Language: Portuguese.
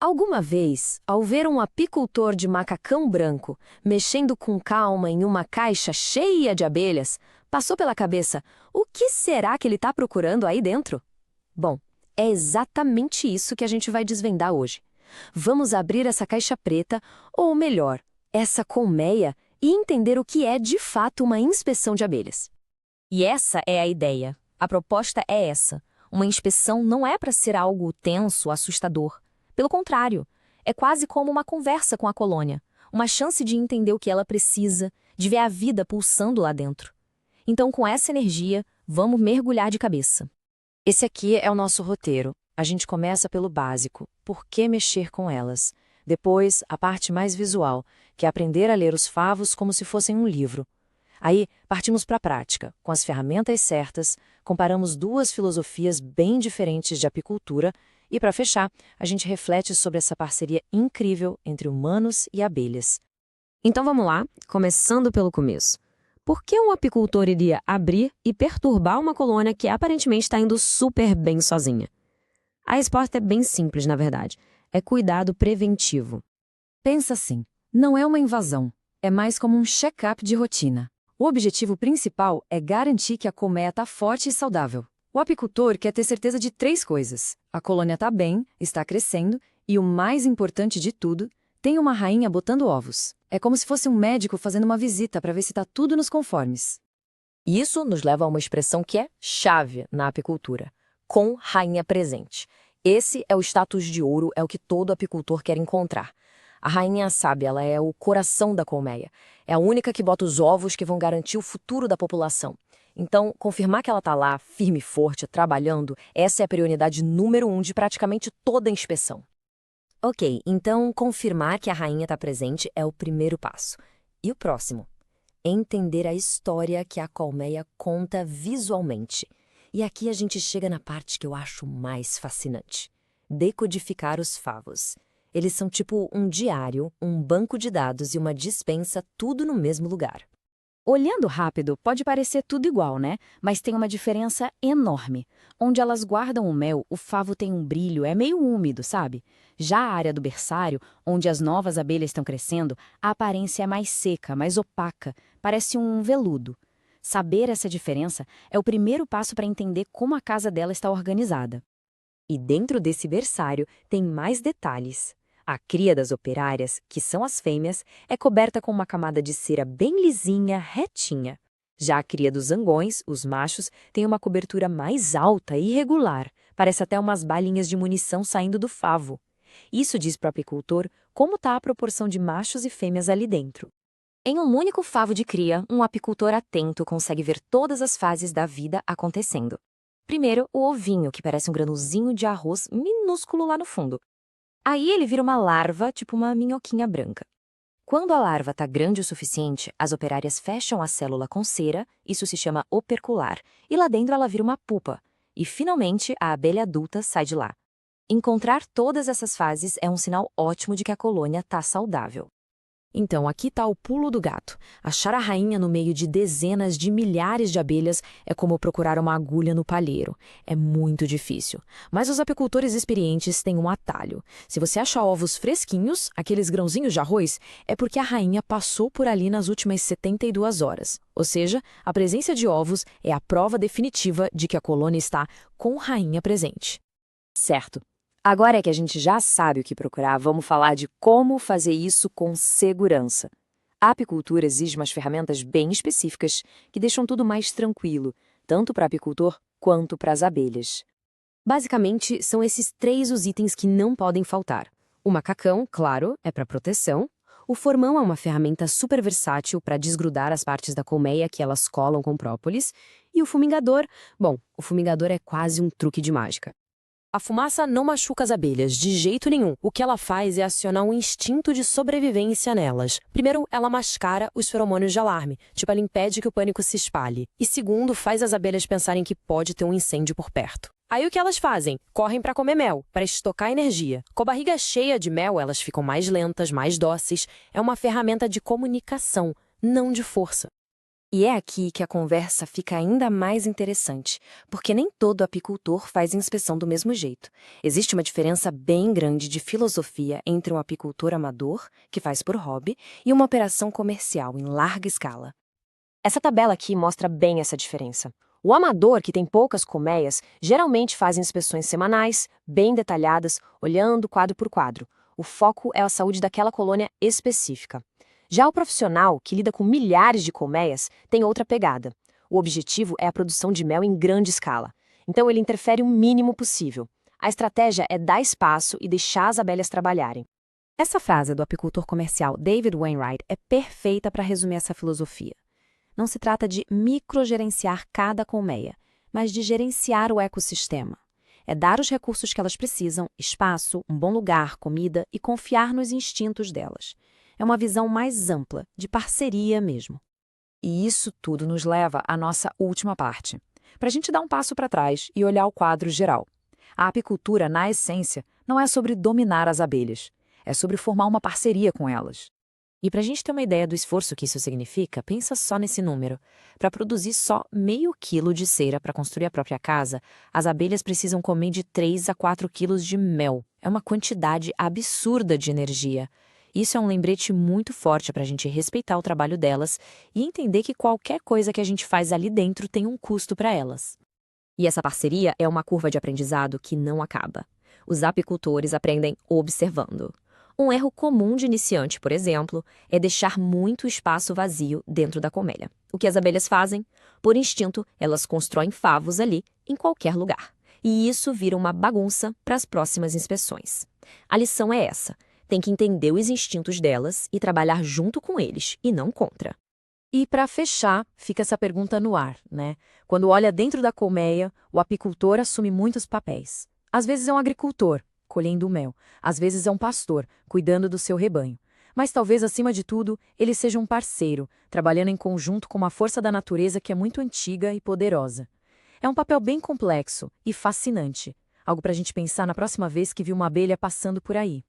Alguma vez, ao ver um apicultor de macacão branco mexendo com calma em uma caixa cheia de abelhas, passou pela cabeça: o que será que ele está procurando aí dentro? Bom, é exatamente isso que a gente vai desvendar hoje. Vamos abrir essa caixa preta, ou melhor, essa colmeia, e entender o que é de fato uma inspeção de abelhas. E essa é a ideia. A proposta é essa. Uma inspeção não é para ser algo tenso, assustador. Pelo contrário, é quase como uma conversa com a colônia, uma chance de entender o que ela precisa, de ver a vida pulsando lá dentro. Então, com essa energia, vamos mergulhar de cabeça. Esse aqui é o nosso roteiro. A gente começa pelo básico: por que mexer com elas? Depois, a parte mais visual, que é aprender a ler os favos como se fossem um livro. Aí, partimos para a prática. Com as ferramentas certas, comparamos duas filosofias bem diferentes de apicultura e, para fechar, a gente reflete sobre essa parceria incrível entre humanos e abelhas. Então vamos lá, começando pelo começo. Por que um apicultor iria abrir e perturbar uma colônia que aparentemente está indo super bem sozinha? A resposta é bem simples, na verdade. É cuidado preventivo. Pensa assim, não é uma invasão, é mais como um check-up de rotina. O objetivo principal é garantir que a colmeia está forte e saudável. O apicultor quer ter certeza de três coisas: a colônia está bem, está crescendo e, o mais importante de tudo, tem uma rainha botando ovos. É como se fosse um médico fazendo uma visita para ver se está tudo nos conformes. Isso nos leva a uma expressão que é chave na apicultura: com rainha presente. Esse é o status de ouro, é o que todo apicultor quer encontrar. A rainha sabe, ela é o coração da colmeia. É a única que bota os ovos que vão garantir o futuro da população. Então, confirmar que ela está lá, firme e forte, trabalhando, essa é a prioridade número 1 de praticamente toda a inspeção. Ok, então confirmar que a rainha está presente é o primeiro passo. E o próximo? Entender a história que a colmeia conta visualmente. E aqui a gente chega na parte que eu acho mais fascinante: decodificar os favos. Eles são tipo um diário, um banco de dados e uma despensa, tudo no mesmo lugar. Olhando rápido, pode parecer tudo igual, né? Mas tem uma diferença enorme. Onde elas guardam o mel, o favo tem um brilho, é meio úmido, sabe? Já a área do berçário, onde as novas abelhas estão crescendo, a aparência é mais seca, mais opaca, parece um veludo. Saber essa diferença é o primeiro passo para entender como a casa dela está organizada. E dentro desse berçário tem mais detalhes. A cria das operárias, que são as fêmeas, é coberta com uma camada de cera bem lisinha, retinha. Já a cria dos zangões, os machos, tem uma cobertura mais alta e irregular, parece até umas balinhas de munição saindo do favo. Isso diz para o apicultor como está a proporção de machos e fêmeas ali dentro. Em um único favo de cria, um apicultor atento consegue ver todas as fases da vida acontecendo. Primeiro, o ovinho, que parece um granulzinho de arroz minúsculo lá no fundo. Aí ele vira uma larva, tipo uma minhoquinha branca. Quando a larva está grande o suficiente, as operárias fecham a célula com cera, isso se chama opercular, e lá dentro ela vira uma pupa. E finalmente a abelha adulta sai de lá. Encontrar todas essas fases é um sinal ótimo de que a colônia está saudável. Então, aqui está o pulo do gato. Achar a rainha no meio de dezenas de milhares de abelhas é como procurar uma agulha no palheiro. É muito difícil. Mas os apicultores experientes têm um atalho. Se você acha ovos fresquinhos, aqueles grãozinhos de arroz, é porque a rainha passou por ali nas últimas 72 horas. Ou seja, a presença de ovos é a prova definitiva de que a colônia está com rainha presente. Certo. Agora que a gente já sabe o que procurar, vamos falar de como fazer isso com segurança. A apicultura exige umas ferramentas bem específicas que deixam tudo mais tranquilo, tanto para o apicultor quanto para as abelhas. Basicamente, são esses três os itens que não podem faltar. O macacão, claro, é para proteção. O formão é uma ferramenta super versátil para desgrudar as partes da colmeia que elas colam com própolis. E o fumigador, bom, o fumigador é quase um truque de mágica. A fumaça não machuca as abelhas, de jeito nenhum. O que ela faz é acionar um instinto de sobrevivência nelas. Primeiro, ela mascara os feromônios de alarme, tipo, ela impede que o pânico se espalhe. E segundo, faz as abelhas pensarem que pode ter um incêndio por perto. Aí o que elas fazem? Correm para comer mel, para estocar energia. Com a barriga cheia de mel, elas ficam mais lentas, mais dóceis. É uma ferramenta de comunicação, não de força. E é aqui que a conversa fica ainda mais interessante, porque nem todo apicultor faz inspeção do mesmo jeito. Existe uma diferença bem grande de filosofia entre um apicultor amador, que faz por hobby, e uma operação comercial em larga escala. Essa tabela aqui mostra bem essa diferença. O amador, que tem poucas colmeias, geralmente faz inspeções semanais, bem detalhadas, olhando quadro por quadro. O foco é a saúde daquela colônia específica. Já o profissional, que lida com milhares de colmeias, tem outra pegada. O objetivo é a produção de mel em grande escala. Então ele interfere o mínimo possível. A estratégia é dar espaço e deixar as abelhas trabalharem. Essa frase do apicultor comercial David Wainwright é perfeita para resumir essa filosofia. Não se trata de microgerenciar cada colmeia, mas de gerenciar o ecossistema. É dar os recursos que elas precisam, espaço, um bom lugar, comida e confiar nos instintos delas. É uma visão mais ampla, de parceria mesmo. E isso tudo nos leva à nossa última parte, para a gente dar um passo para trás e olhar o quadro geral. A apicultura, na essência, não é sobre dominar as abelhas, é sobre formar uma parceria com elas. E para a gente ter uma ideia do esforço que isso significa, pensa só nesse número. Para produzir só meio quilo de cera para construir a própria casa, as abelhas precisam comer de 3 a 4 quilos de mel. É uma quantidade absurda de energia. Isso é um lembrete muito forte para a gente respeitar o trabalho delas e entender que qualquer coisa que a gente faz ali dentro tem um custo para elas. E essa parceria é uma curva de aprendizado que não acaba. Os apicultores aprendem observando. Um erro comum de iniciante, por exemplo, é deixar muito espaço vazio dentro da colmeia. O que as abelhas fazem? Por instinto, elas constroem favos ali, em qualquer lugar. E isso vira uma bagunça para as próximas inspeções. A lição é essa. Tem que entender os instintos delas e trabalhar junto com eles, e não contra. E para fechar, fica essa pergunta no ar, né? Quando olha dentro da colmeia, o apicultor assume muitos papéis. Às vezes é um agricultor, colhendo o mel. Às vezes é um pastor, cuidando do seu rebanho. Mas talvez, acima de tudo, ele seja um parceiro, trabalhando em conjunto com uma força da natureza que é muito antiga e poderosa. É um papel bem complexo e fascinante. Algo para a gente pensar na próxima vez que viu uma abelha passando por aí.